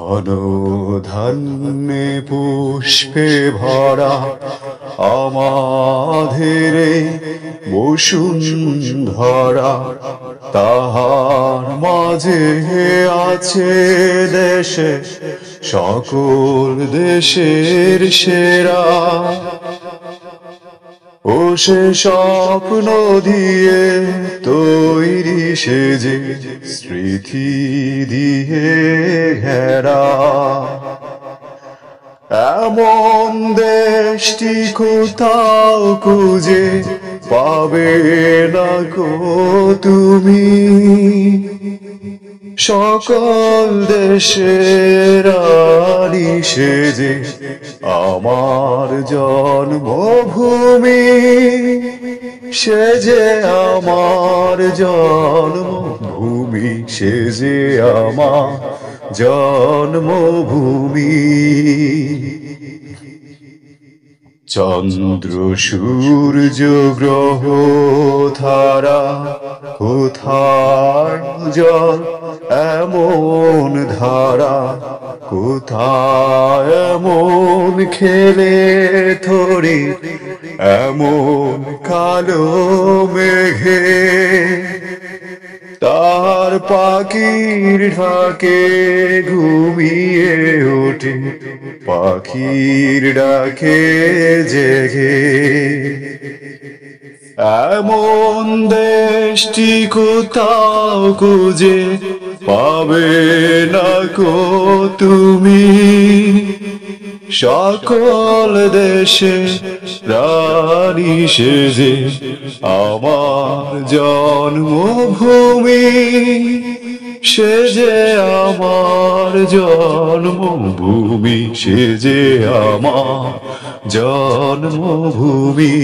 ধন ধান্যে পুষ্পে ভরা আমাদের বসুন্ধরা, তাহার মাঝে আছে দেশে সকল দেশের সেরা। ও সে স্বপ্ন দিয়ে তৈরি সে যে স্মৃতি দিয়ে ঘেরা, এমন দেশটি কোথাও খুঁজে পাবে না গো তুমি। সকল দেশের রানী সে যে আমার জন্মভূমি, সে যে আমার জন্মভূমি, সে যে আমার জন্মভূমি। চন্দ্র সূর্য গ্রহ তারা কোথায় জল এমন ধারা, কোথায় এমন খেলে থরি এমন কালো মেঘে, তার পাখির ঢাকে ঘুমিয়ে ওঠে পাখির ডাকে জেগে। এমন দেশটি কোথাও খুঁজে পাবে না গো তুমি। সকল দেশে রানী সে যে আমার জন্মভূমি, সে যে আমার জন্মভূমি, সে যে আমার জন্মভূমি।